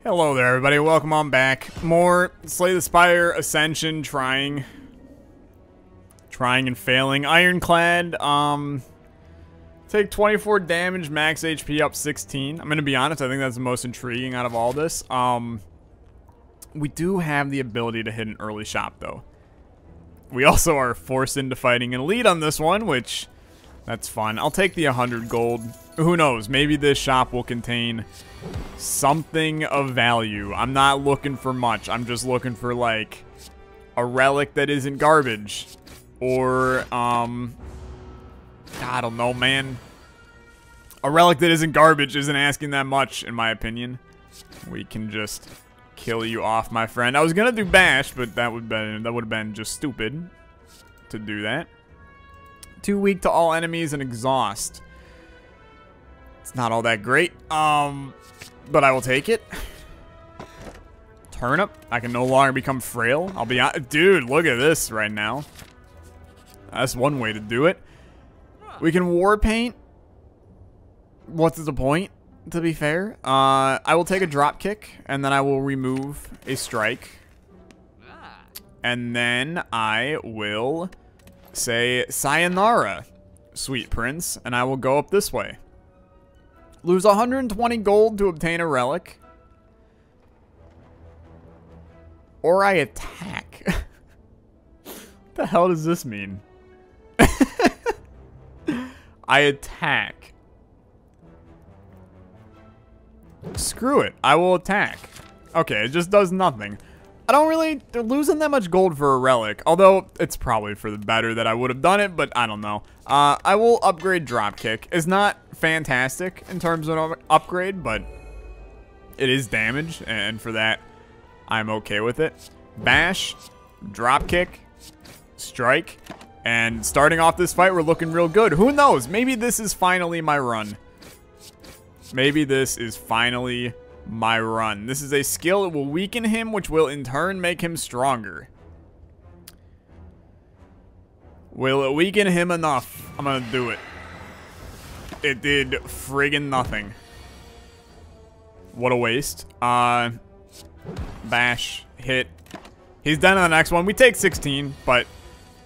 Hello there, everybody. Welcome on back. More Slay the Spire Ascension trying and failing. Ironclad, take 24 damage, max HP up 16. I'm gonna be honest, I think that's the most intriguing out of all this. We do have the ability to hit an early shop, though. We also are forced into fighting an elite on this one, which, that's fun. I'll take the 100 gold. Who knows? Maybe this shop will contain something of value. I'm not looking for much. I'm just looking for, like, a relic that isn't garbage. Or, I don't know, man. A relic that isn't garbage isn't asking that much, in my opinion. We can just kill you off, my friend. I was gonna do bash, but that would have been just stupid to do that. Too weak to all enemies and exhaust. It's not all that great. But I will take it. Turnip. I can no longer become frail. I'll be honest. Dude, look at this right now. That's one way to do it. We can war paint. What's the point, to be fair? I will take a drop kick, and then I will remove a strike. And then I will say sayonara, sweet prince, and I will go up this way. Lose 120 gold to obtain a relic. Or I attack. What the hell does this mean? I attack. Screw it. I will attack. Okay, it just does nothing. I don't really... They're losing that much gold for a relic. Although, it's probably for the better that I would have done it, but I don't know. I will upgrade Dropkick. It's not fantastic in terms of an upgrade, but it is damage, and for that, I'm okay with it. Bash, Dropkick, Strike, and starting off this fight, we're looking real good. Who knows? Maybe this is finally my run. Maybe this is finally my run. This is a skill that will weaken him, which will in turn make him stronger. Will it weaken him enough? I'm gonna do it. It did friggin' nothing. What a waste. Bash, hit. He's done on the next one. We take 16, but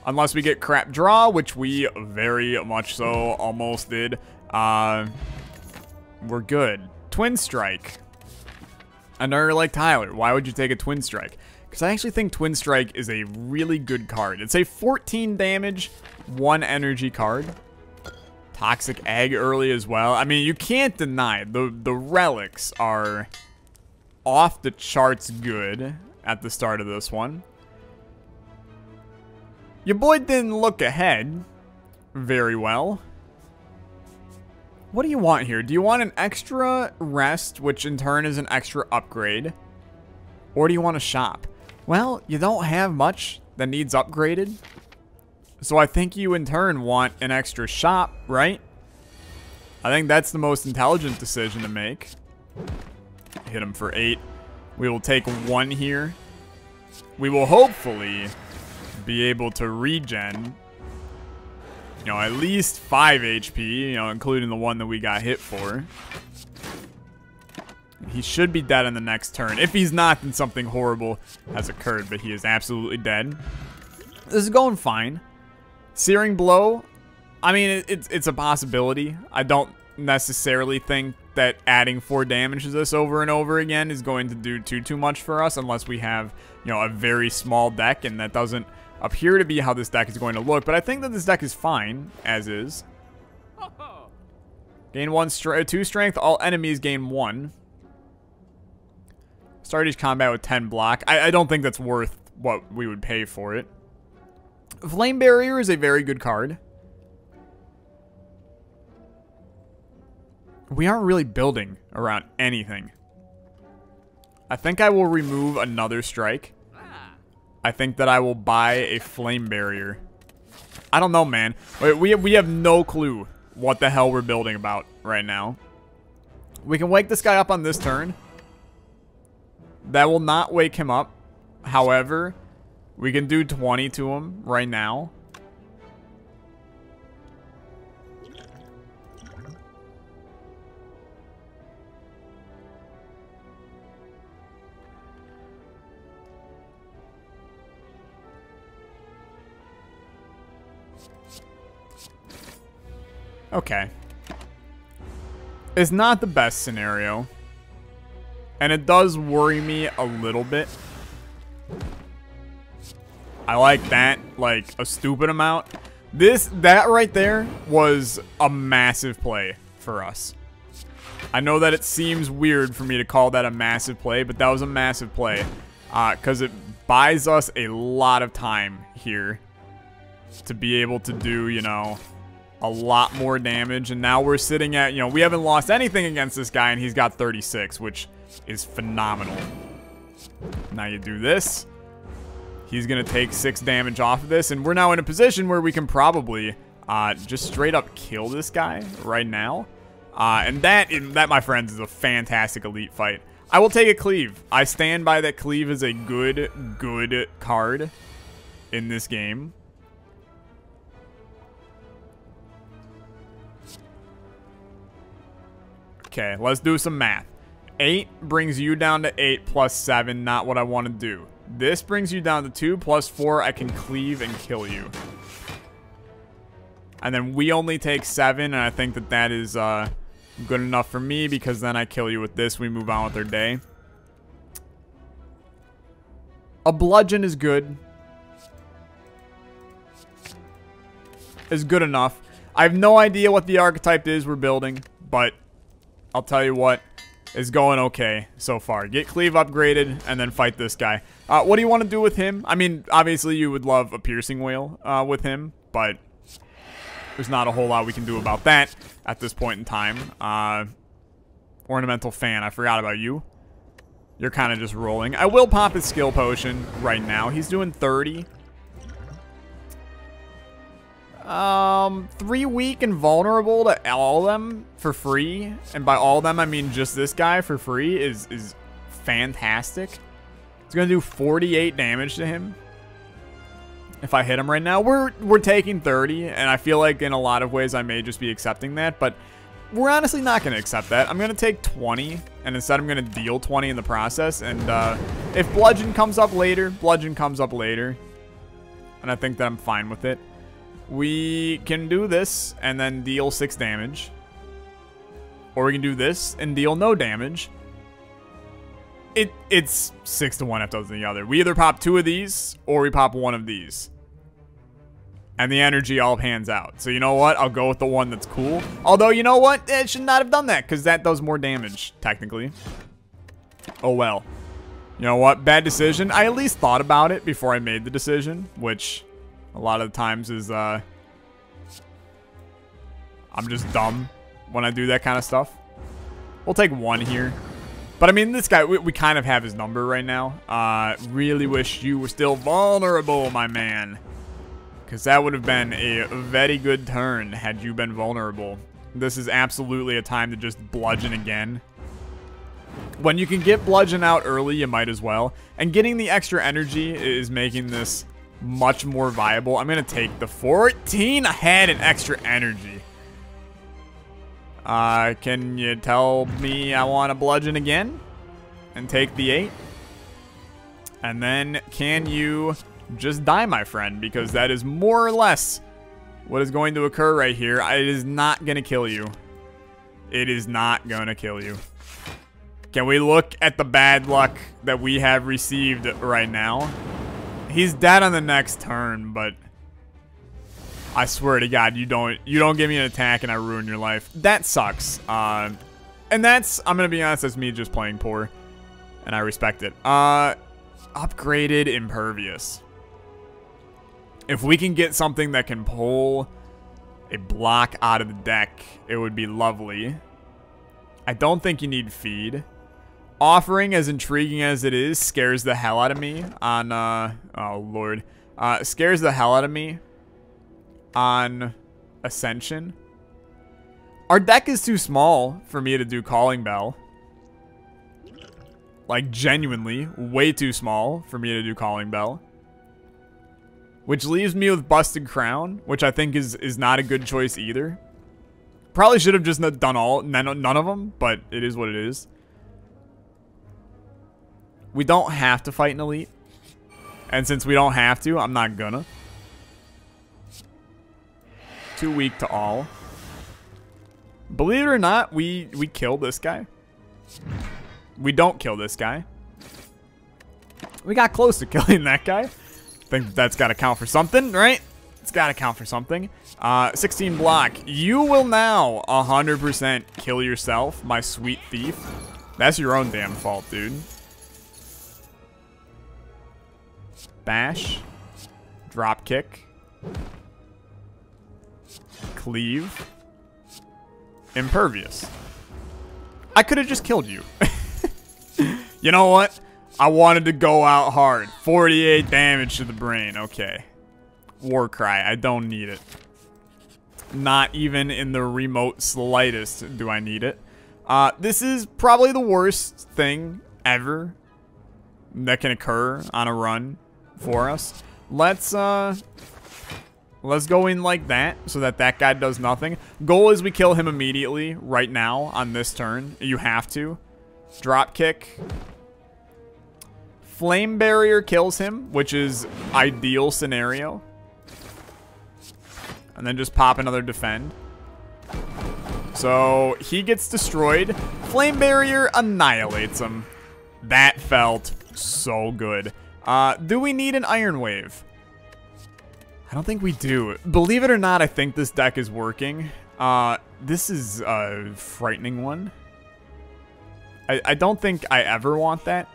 unless we get crap draw, which we very much so almost did, we're good. Twin Strike. Another like Tyler. Why would you take a Twin Strike? Because I actually think Twin Strike is a really good card. It's a 14 damage, 1 energy card. Toxic Egg early as well. I mean, you can't deny the relics are off the charts good at the start of this one. Your boy didn't look ahead very well. What do you want here? Do you want an extra rest, which in turn is an extra upgrade? Or do you want a shop? Well, you don't have much that needs upgraded. So I think you in turn want an extra shop, right? I think that's the most intelligent decision to make. Hit him for 8. We will take 1 here. We will hopefully be able to regen, you know, at least 5 HP, you know, including the one that we got hit for. He should be dead in the next turn. If he's not, then something horrible has occurred, but he is absolutely dead. This is going fine. Searing Blow, I mean, it's a possibility. I don't necessarily think that adding 4 damage to this over and over again is going to do too much for us unless we have, you know, a very small deck, and that doesn't appear to be how this deck is going to look. But I think that this deck is fine, as is. Gain 2 strength, all enemies gain 1. Start each combat with 10 block. I don't think that's worth what we would pay for it. Flame Barrier is a very good card. We aren't really building around anything. I think I will remove another strike. I think that I will buy a Flame Barrier. I don't know, man. We have no clue what the hell we're building about right now. We can wake this guy up on this turn. That will not wake him up. However, we can do 20 to him right now. Okay. It's not the best scenario. And it does worry me a little bit. I like that, like, a stupid amount. That right there was a massive play for us. I know that it seems weird for me to call that a massive play, but that was a massive play. Because it buys us a lot of time here to be able to do, you know, a lot more damage. And now we're sitting at, you know, we haven't lost anything against this guy, and he's got 36, which is phenomenal. Now you do this. He's going to take 6 damage off of this, and we're now in a position where we can probably just straight up kill this guy right now. And that, my friends, is a fantastic elite fight. I will take a cleave. I stand by that cleave is a good card in this game. Okay, let's do some math. 8 brings you down to 8 plus 7, not what I want to do. This brings you down to 2 plus 4, I can cleave and kill you. And then we only take 7, and I think that that is good enough for me, because then I kill you with this, we move on with our day. A bludgeon is good. Is good enough. I have no idea what the archetype is we're building, but I'll tell you what, is going okay so far. Get cleave upgraded and then fight this guy. What do you want to do with him? I mean, obviously you would love a piercing whale with him, but there's not a whole lot we can do about that at this point in time. Ornamental fan, I forgot about you. You're kind of just rolling. I will pop his skill potion right now. He's doing 30. 3 weak and vulnerable to all of them for free. And by all of them, I mean just this guy for free is fantastic. It's going to do 48 damage to him. If I hit him right now, we're taking 30, and I feel like in a lot of ways I may just be accepting that, but we're honestly not going to accept that. I'm going to take 20, and instead I'm going to deal 20 in the process, and if bludgeon comes up later, bludgeon comes up later, and I think that I'm fine with it. We can do this and then deal 6 damage, or we can do this and deal no damage. It's 6 to 1 if does the other. We either pop 2 of these or we pop 1 of these. And the energy all pans out. So you know what? I'll go with the one that's cool. Although, you know what? It should not have done that because that does more damage, technically. Oh well. You know what? Bad decision. I at least thought about it before I made the decision, which a lot of the times is I'm just dumb when I do that kind of stuff. We'll take 1 here. But I mean, this guy, we kind of have his number right now. Really wish you were still vulnerable, my man. Because that would have been a very good turn had you been vulnerable. This is absolutely a time to just bludgeon again. When you can get bludgeon out early, you might as well. And getting the extra energy is making this much more viable. I'm going to take the 14 ahead in extra energy. Can you tell me I want to bludgeon again and take the 8? And then can you just die, my friend? Because that is more or less what is going to occur right here. It is not going to kill you. It is not going to kill you. Can we look at the bad luck that we have received right now? He's dead on the next turn, but I swear to God, you don't give me an attack and I ruin your life. That sucks. And that's, I'm gonna be honest, that's me just playing poor, and I respect it. Upgraded impervious. If we can get something that can pull a block out of the deck, it would be lovely. I don't think you need feed. Offering, as intriguing as it is, scares the hell out of me on, oh lord. Scares the hell out of me on Ascension. Our deck is too small for me to do Calling Bell. Like, genuinely, way too small for me to do Calling Bell. Which leaves me with Busted Crown, which I think is not a good choice either. Probably should have just done none of them, but it is what it is. We don't have to fight an elite. And since we don't have to, I'm not gonna. Too weak to all. Believe it or not, we kill this guy. We don't kill this guy. We got close to killing that guy. I think that's got to count for something, right? It's got to count for something. 16 block. You will now 100% kill yourself, my sweet thief. That's your own damn fault, dude. Bash. Drop kick. Cleave. Impervious. I could have just killed you. You know what? I wanted to go out hard. 48 damage to the brain. Okay. War cry. I don't need it. Not even in the remote slightest do I need it. This is probably the worst thing ever that can occur on a run for us. Let's go in like that so that that guy does nothing. Goal is we kill him immediately right now on this turn. You have to. Drop kick. Flame barrier kills him, which is ideal scenario. And then just pop another defend. So he gets destroyed. Flame barrier annihilates him. That felt so good. Do we need an Iron Wave? I don't think we do. Believe it or not, I think this deck is working. This is a frightening one. I don't think I ever want that.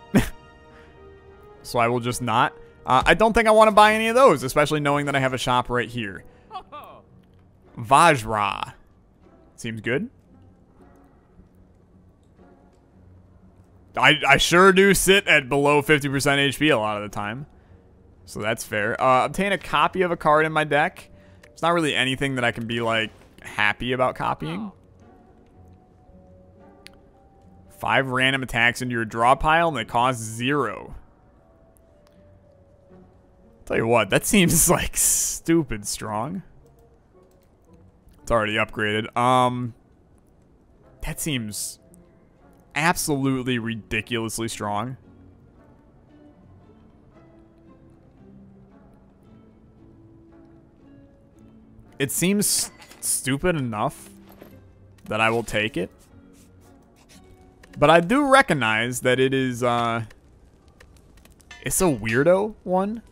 So I will just not. I don't think I want to buy any of those, especially knowing that I have a shop right here. Vajra. Seems good. I sure do sit at below 50% HP a lot of the time. So that's fair. Obtain a copy of a card in my deck. It's not really anything that I can be, like, happy about copying. 5 random attacks into your draw pile, and they cost 0. Tell you what, that seems, like, stupid strong. It's already upgraded. That seems absolutely ridiculously strong. It seems stupid enough that I will take it. But I do recognize that it is, it's a weirdo one.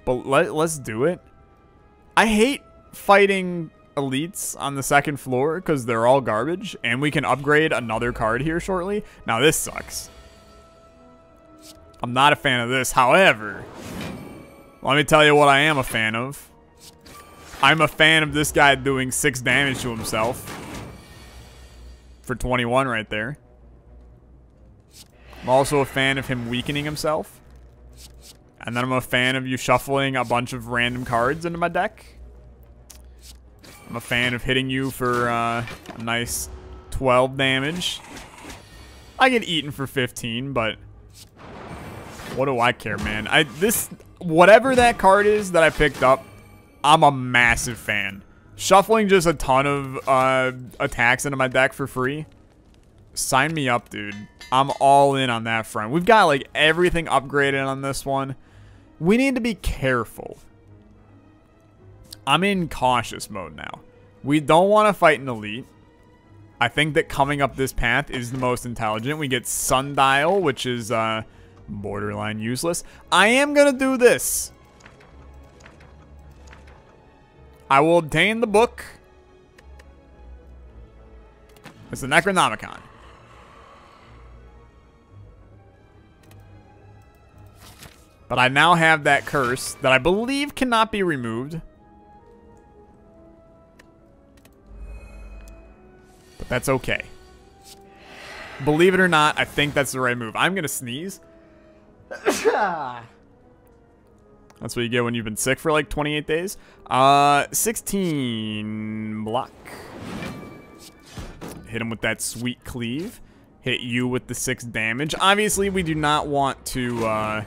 But let's do it. I hate fighting elites on the second floor because they're all garbage. And we can upgrade another card here shortly. Now this sucks. I'm not a fan of this. However, let me tell you what I am a fan of. I'm a fan of this guy doing 6 damage to himself. For 21 right there. I'm also a fan of him weakening himself. And then I'm a fan of you shuffling a bunch of random cards into my deck. I'm a fan of hitting you for a nice 12 damage. I get eaten for 15, but what do I care, man? Whatever that card is that I picked up, I'm a massive fan. Shuffling just a ton of attacks into my deck for free. Sign me up, dude. I'm all in on that front. We've got like everything upgraded on this one. We need to be careful. I'm in cautious mode now. We don't want to fight an elite. I think that coming up this path is the most intelligent. We get Sundial, which is borderline useless. I am going to do this. I will obtain the book. It's the Necronomicon. But I now have that curse that I believe cannot be removed. But that's okay. Believe it or not, I think that's the right move. I'm going to sneeze. That's what you get when you've been sick for like 28 days. 16 block. Hit him with that sweet cleave. Hit you with the 6 damage. Obviously, we do not want to...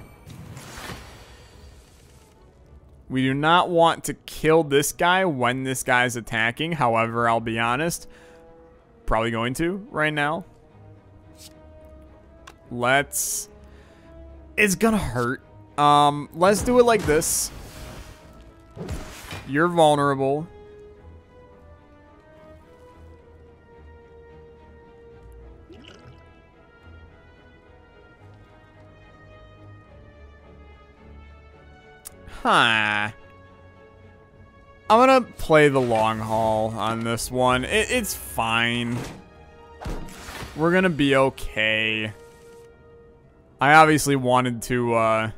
we do not want to kill this guy when this guy's attacking. However, I'll be honest. Probably going to right now. Let's... It's gonna hurt. Let's do it like this. You're vulnerable. I'm gonna play the long haul on this one. It's fine. We're gonna be okay. I obviously wanted to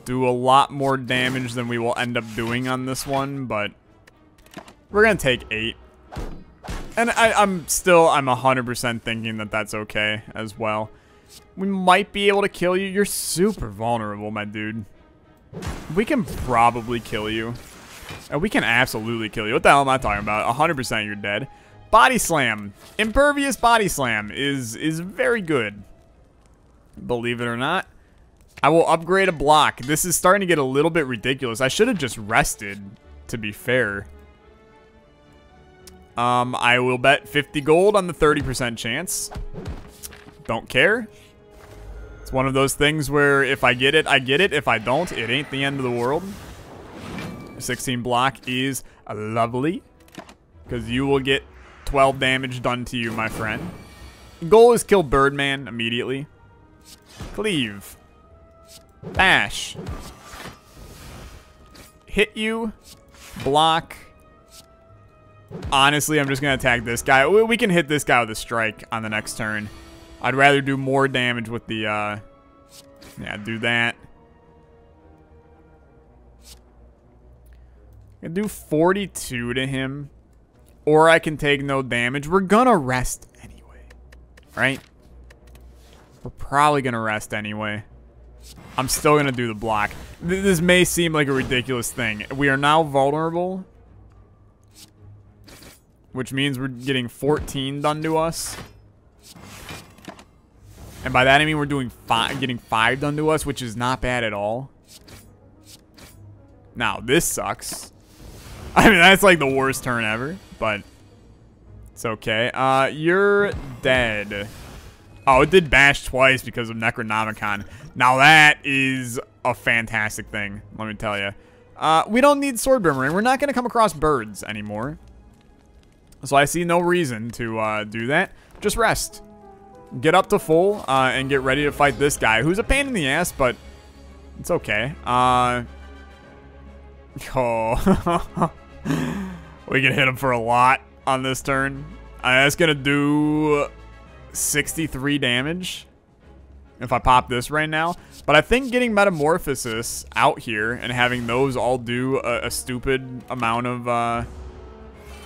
do a lot more damage than we will end up doing on this one, but we're gonna take 8. And I'm 100% thinking that that's okay as well. We might be able to kill you. You're super vulnerable, my dude. We can probably kill you. And we can absolutely kill you. What the hell am I talking about? 100% you're dead. Body slam. Impervious body slam is very good. Believe it or not. I will upgrade a block. This is starting to get a little bit ridiculous. I should have just rested, to be fair. I will bet 50 gold on the 30% chance. Don't care. It's one of those things where if I get it, I get it. If I don't, it ain't the end of the world. 16 block is lovely, because you will get 12 damage done to you, my friend. Goal is kill Birdman immediately. Cleave. Bash. Hit you. Block. Honestly, I'm just going to attack this guy. We can hit this guy with a strike on the next turn. I'd rather do more damage with the, yeah, do that. I can do 42 to him. Or I can take no damage. We're going to rest anyway. Right? We're probably going to rest anyway. I'm still going to do the block. This may seem like a ridiculous thing. We are now vulnerable, which means we're getting 14 done to us. And by that I mean we're doing getting 5 done to us, which is not bad at all. Now, this sucks. I mean, that's like the worst turn ever, but it's okay. You're dead. Oh, it did bash twice because of Necronomicon. Now that is a fantastic thing, let me tell you. We don't need Sword Boomerang. We're not going to come across birds anymore. So I see no reason to do that. Just rest. Get up to full and get ready to fight this guy, who's a pain in the ass, but it's okay. Oh. We can hit him for a lot on this turn. That's going to do 63 damage if I pop this right now. But I think getting Metamorphosis out here and having those all do a stupid amount of...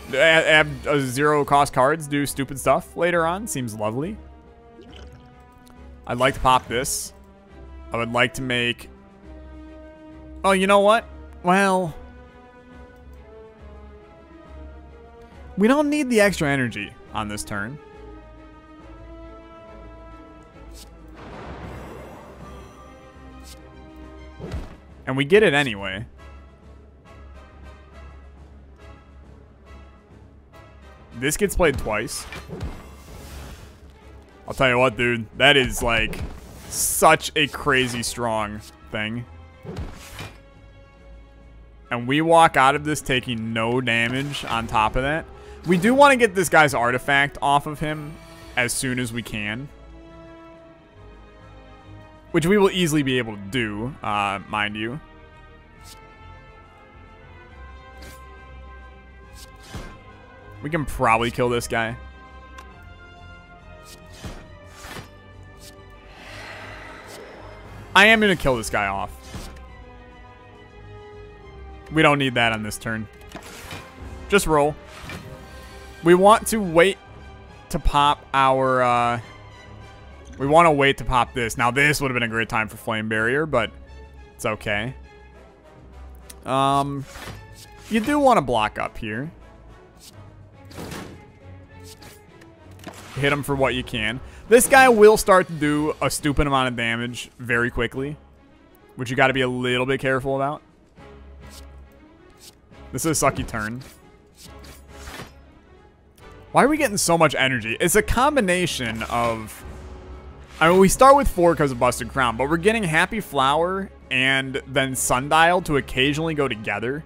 zero cost cards do stupid stuff later on seems lovely. I'd like to pop this. I would like to make... Oh, you know what? Well... We don't need the extra energy on this turn. And we get it anyway. This gets played twice. I'll tell you what, dude. That is, like, such a crazy strong thing. And we walk out of this taking no damage on top of that. We do want to get this guy's artifact off of him as soon as we can. Which we will easily be able to do, mind you. We can probably kill this guy. I am going to kill this guy off. We don't need that on this turn. Just roll. We want to wait to pop our... we want to wait to pop this. Now, this would have been a great time for Flame Barrier, but it's okay. You do want to block up here. Hit him for what you can. This guy will start to do a stupid amount of damage very quickly, which you got to be a little bit careful about. This is a sucky turn. Why are we getting so much energy? It's a combination of... I mean, we start with 4 because of Busted Crown, but we're getting Happy Flower and then Sundial to occasionally go together,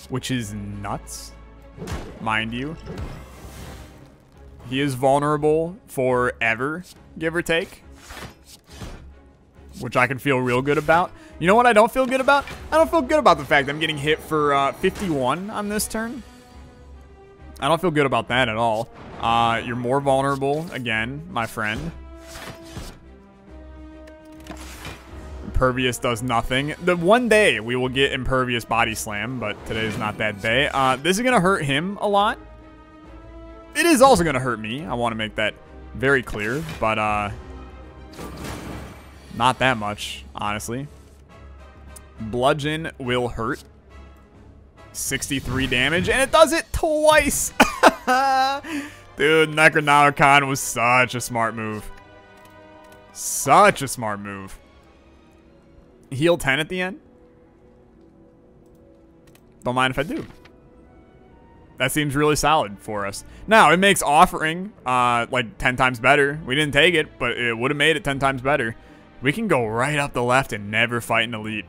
which is nuts, mind you. He is vulnerable forever, give or take, which I can feel real good about. You know what I don't feel good about? I don't feel good about the fact that I'm getting hit for 51 on this turn. I don't feel good about that at all. You're more vulnerable, again, my friend. Impervious does nothing. The one day we will get Impervious Body Slam, but today's not that day. This is going to hurt him a lot. It is also going to hurt me. I want to make that very clear, but not that much, honestly. Bludgeon will hurt. 63 damage, and it does it twice. Dude, Necronomicon was such a smart move. Such a smart move. Heal 10 at the end? Don't mind if I do. That seems really solid for us. Now, it makes offering like 10 times better. We didn't take it, but it would have made it 10 times better. We can go right up the left and never fight an elite.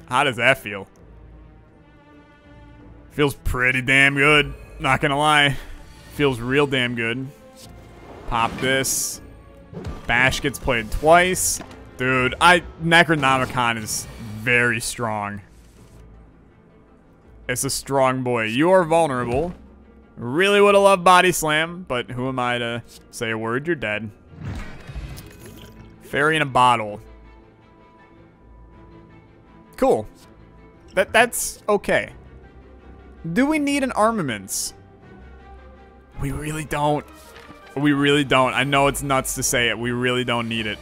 How does that feel? Feels pretty damn good. Not gonna lie. Feels real damn good. Pop this. Bash gets played twice. Dude, Necronomicon is very strong. It's a strong boy. You are vulnerable. Really would have loved Body Slam, but who am I to say a word? You're dead. Fairy in a bottle. Cool. That's okay. Do we need an armaments? We really don't. We really don't. I know it's nuts to say it. We really don't need it.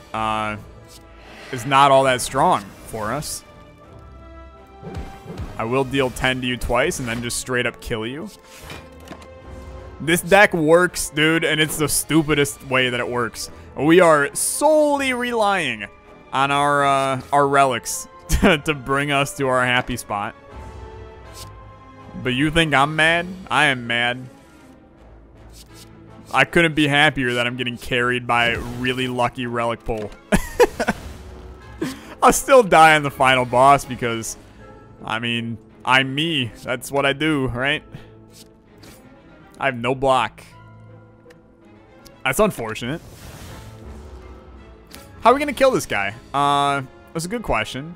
It's not all that strong for us. I will deal 10 to you twice and then just straight up kill you. This deck works, dude, and it's the stupidest way that it works. We are solely relying on our relics to bring us to our happy spot. But you think I'm mad? I am mad. I couldn't be happier that I'm getting carried by a really lucky relic pull. I'll still die on the final boss because, I mean, I'm me. That's what I do, right? I have no block. That's unfortunate. How are we going to kill this guy? That's a good question.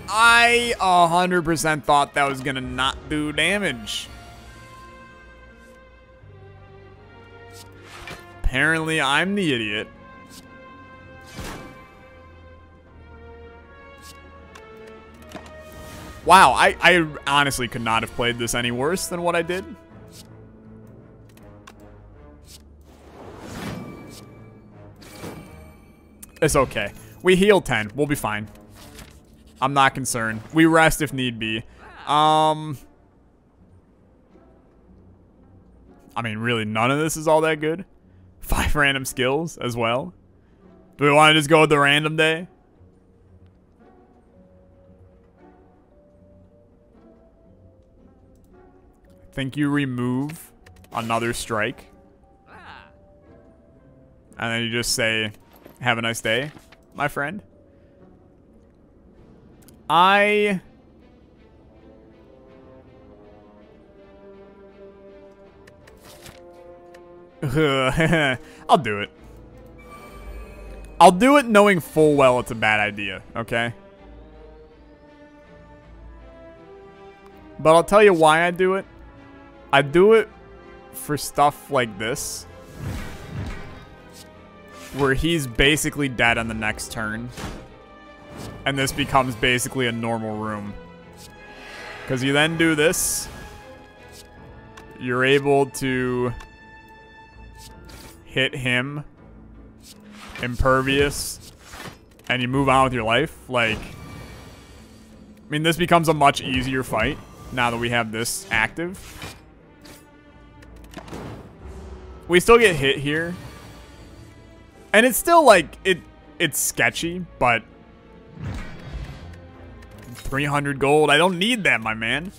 I 100% thought that was going to not do damage. Apparently, I'm the idiot. Wow, I honestly could not have played this any worse than what I did. It's okay. We heal 10. We'll be fine. I'm not concerned. We rest if need be. I mean, really, none of this is all that good. 5 random skills as well. Do we want to just go with the random day? I think you remove another strike. And then you just say, have a nice day, my friend. I'll do it. I'll do it knowing full well it's a bad idea, okay? But I'll tell you why I do it. I do it for stuff like this, where he's basically dead on the next turn. And this becomes basically a normal room. Because you then do this. You're able to hit him. Impervious. And you move on with your life. Like, I mean, this becomes a much easier fight now that we have this active. We still get hit here. And it's still like, it's sketchy, but 300 gold. I don't need that, my man.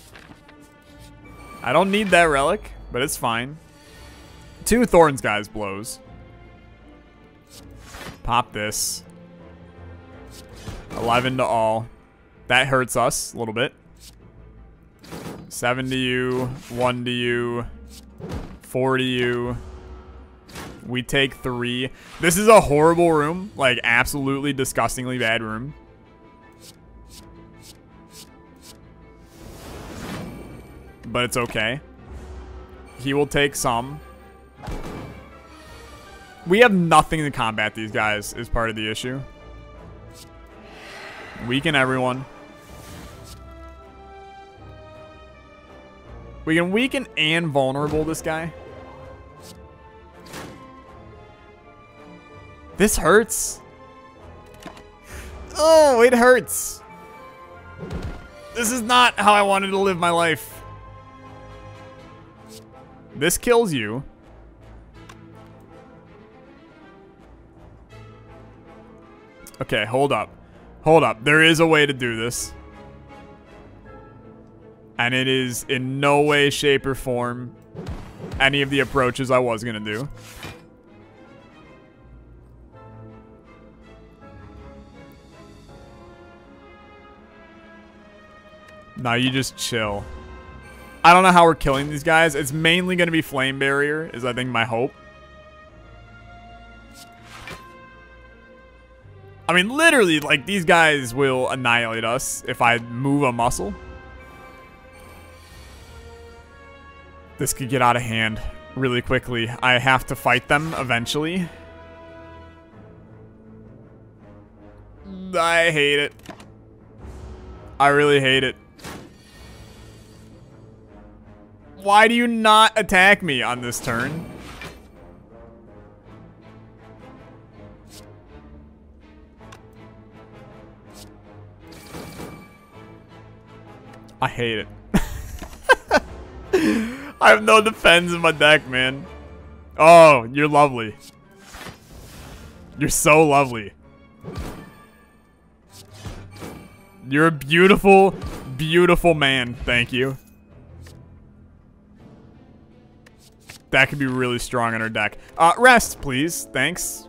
I don't need that relic, but it's fine. 2 Thorns guys blows. Pop this. 11 to all. That hurts us a little bit. 7 to you. 1 to you. 4 to you. We take 3. This is a horrible room. Like, absolutely disgustingly bad room. But it's okay. He will take some. We have nothing to combat these guys is part of the issue. Weaken everyone. We can weaken and vulnerable this guy. This hurts. Oh, it hurts. This is not how I wanted to live my life. This kills you. Okay, hold up. Hold up. There is a way to do this. And it is in no way, shape, or form any of the approaches I was going to do. Now you just chill. I don't know how we're killing these guys. It's mainly going to be flame barrier is I think my hope. I mean, literally, like, these guys will annihilate us if I move a muscle. This could get out of hand really quickly. I have to fight them eventually. I hate it. I really hate it. Why do you not attack me on this turn? I hate it. I have no defense in my deck, man. Oh, you're lovely. You're so lovely. You're a beautiful, beautiful man. Thank you. That could be really strong on our deck. Rest, please. Thanks.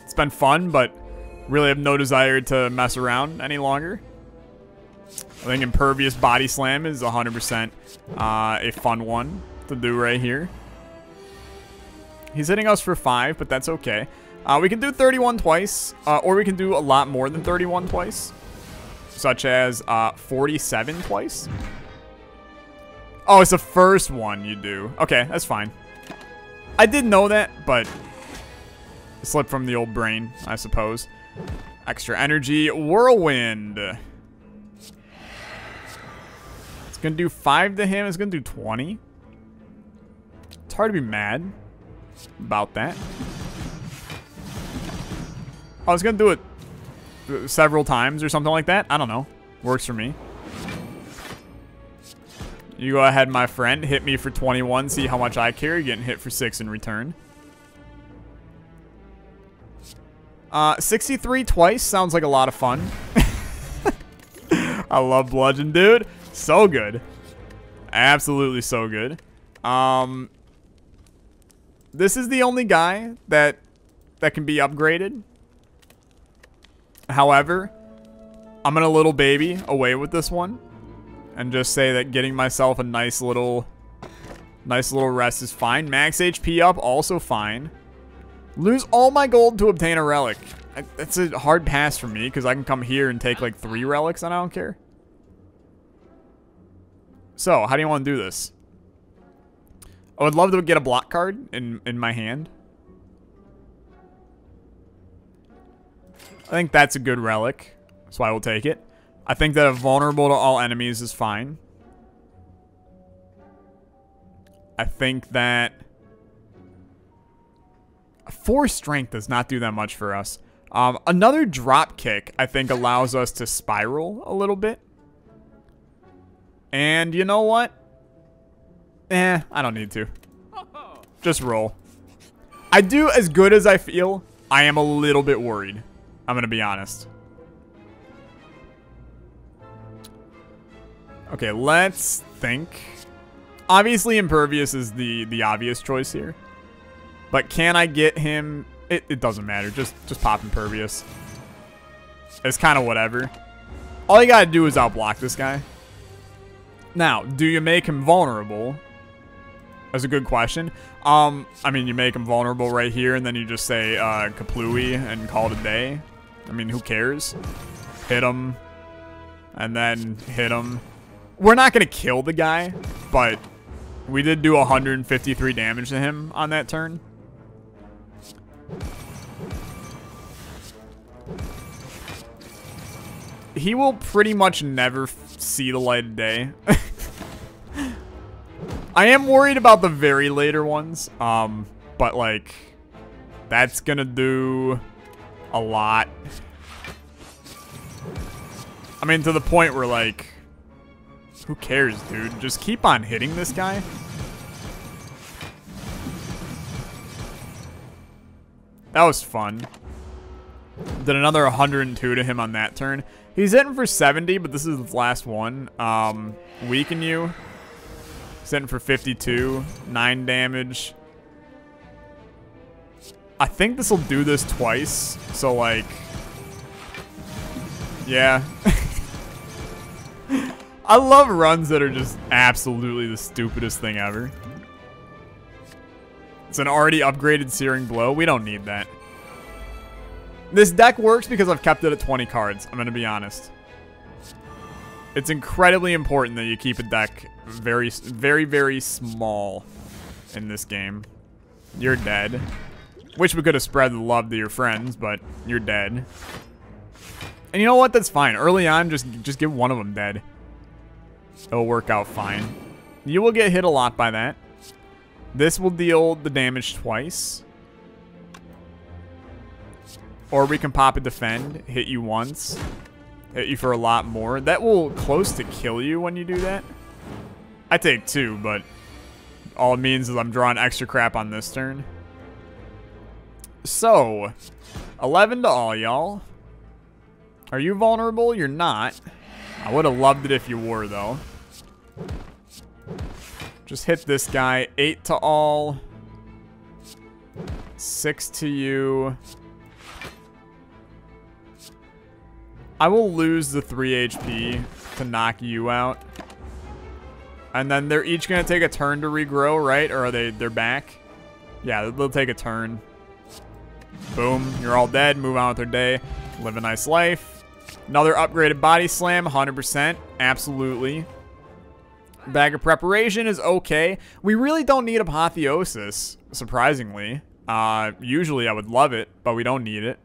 It's been fun, but really have no desire to mess around any longer. I think Impervious Body Slam is 100% a fun one to do right here. He's hitting us for 5, but that's okay. We can do 31 twice, or we can do a lot more than 31 twice, such as 47 twice. Oh, it's the first one you do. Okay, that's fine. I did know that, but it slipped from the old brain, I suppose. Extra energy. Whirlwind. It's going to do 5 to him. It's going to do 20. It's hard to be mad about that. I was going to do it several times or something like that. I don't know. Works for me. You go ahead, my friend. Hit me for 21. See how much I care. You're getting hit for 6 in return. 63 twice. Sounds like a lot of fun. I love Bludgeon, dude. So good. Absolutely so good. This is the only guy that can be upgraded. However, I'm gonna little baby away with this one. And just say that getting myself a nice little rest is fine. Max HP up, also fine. Lose all my gold to obtain a relic. That's a hard pass for me, because I can come here and take like 3 relics and I don't care. So, how do you want to do this? I would love to get a block card in my hand. I think that's a good relic, so I will take it. I think that a vulnerable to all enemies is fine. I think that 4 strength does not do that much for us. Another drop kick, I think, allows us to spiral a little bit. And you know what? I don't need to. Just roll. I do as good as I feel. I am a little bit worried. I'm going to be honest. Okay, let's think. Obviously, Impervious is the obvious choice here. But can I get him? It doesn't matter. Just pop Impervious. It's kind of whatever. All you gotta do is outblock this guy. Now, do you make him vulnerable? That's a good question. I mean, you make him vulnerable right here, and then you just say Kaplooey and call it a day. I mean, who cares? Hit him, and then hit him. We're not going to kill the guy, but we did do 153 damage to him on that turn. He will pretty much never see the light of day. I am worried about the very later ones, but like, that's gonna do a lot. I mean, to the point where like, who cares, dude? Just keep on hitting this guy. That was fun. Did another 102 to him on that turn. He's hitting for 70, but this is his last one. Weaken you. He's hitting for 52. 9 damage. I think this will do this twice. So, like... yeah. I love runs that are just absolutely the stupidest thing ever. It's an already upgraded Searing Blow. We don't need that. This deck works because I've kept it at 20 cards. I'm going to be honest. It's incredibly important that you keep a deck very, very, very small in this game. You're dead. Wish we could have spread the love to your friends, but you're dead. And you know what? That's fine. Early on, just give one of them dead. It'll work out fine. You will get hit a lot by that. This will deal the damage twice. Or we can pop a defend, hit you once, hit you for a lot more. That will close to kill you when you do that. I take 2, but all it means is I'm drawing extra crap on this turn. So, 11 to all y'all. Are you vulnerable? You're not. I would have loved it if you were, though. Just hit this guy. 8 to all. 6 to you. I will lose the 3 HP to knock you out. And then they're each going to take a turn to regrow, right? Or are they're back? Yeah, they'll take a turn. Boom. You're all dead. Move on with their day. Live a nice life. Another upgraded body slam. 100%. Absolutely. Bag of preparation is okay. We really don't need apotheosis, surprisingly. Usually I would love it, but we don't need it.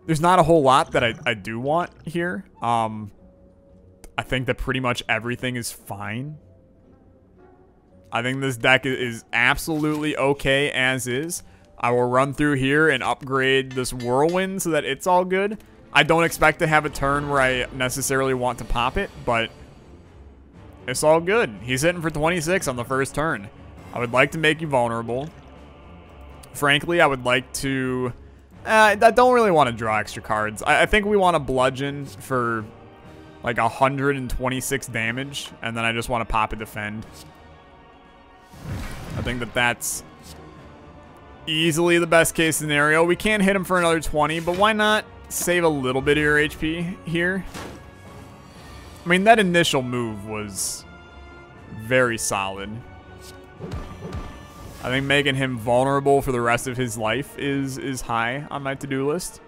There's not a whole lot that I do want here. I think that pretty much everything is fine. I think this deck is absolutely okay as is. I will run through here and upgrade this Whirlwind so that it's all good. I don't expect to have a turn where I necessarily want to pop it, but it's all good. He's hitting for 26 on the first turn. I would like to make you vulnerable. Frankly, I would like to... I don't really want to draw extra cards. I think we want to bludgeon for like 126 damage, and then I just want to pop a defend. I think that's easily the best case scenario. We can't hit him for another 20, but why not save a little bit of your HP here? I mean, that initial move was very solid. I think making him vulnerable for the rest of his life is high on my to-do list.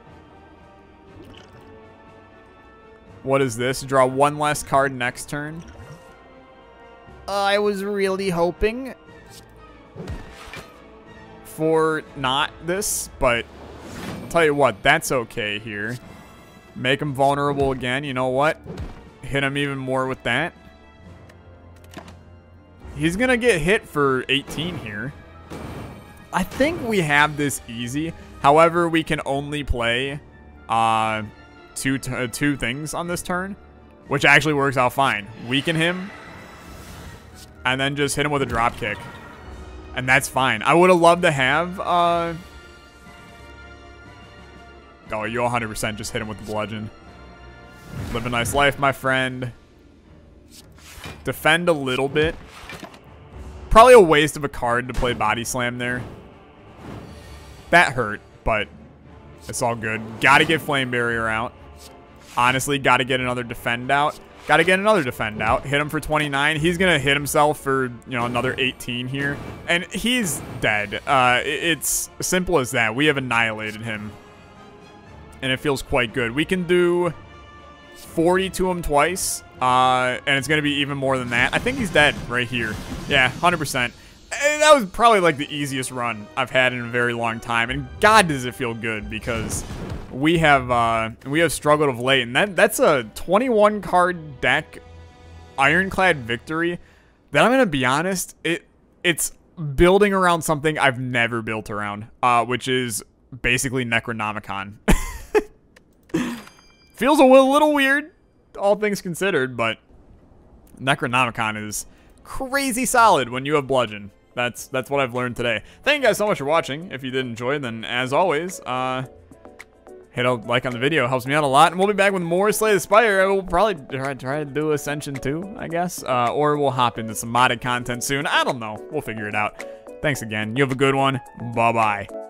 What is this? Draw one less card next turn. I was really hoping for not this, but I'll tell you what, that's okay here. Make him vulnerable again. You know what? Hit him even more with that. He's going to get hit for 18 here. I think we have this easy. However, we can only play two things on this turn, which actually works out fine. Weaken him, and then just hit him with a drop kick. And that's fine. I would have loved to have... oh, you 100% just hit him with the bludgeon. Live a nice life, my friend. Defend a little bit. Probably a waste of a card to play body slam there. That hurt, but it's all good. Gotta get Flame Barrier out. Honestly, gotta get another defend out. Got to get another defend out. Hit him for 29. He's going to hit himself for, you know, another 18 here. And he's dead. It's simple as that. We have annihilated him. And it feels quite good. We can do 40 to him twice. And it's going to be even more than that. I think he's dead right here. Yeah, 100%. And that was probably like the easiest run I've had in a very long time. And God, does it feel good, because we have struggled of late, and that's a 21 card deck ironclad victory that, I'm gonna be honest, it's building around something I've never built around, which is basically Necronomicon. Feels a little weird, all things considered, but Necronomicon is crazy solid when you have Bludgeon. That's what I've learned today. Thank you guys so much for watching. If you did enjoy, then as always, hit a like on the video. It helps me out a lot. And we'll be back with more Slay the Spire. We'll probably try to do Ascension 2, I guess. Or we'll hop into some modded content soon. I don't know. We'll figure it out. Thanks again. You have a good one. Bye-bye.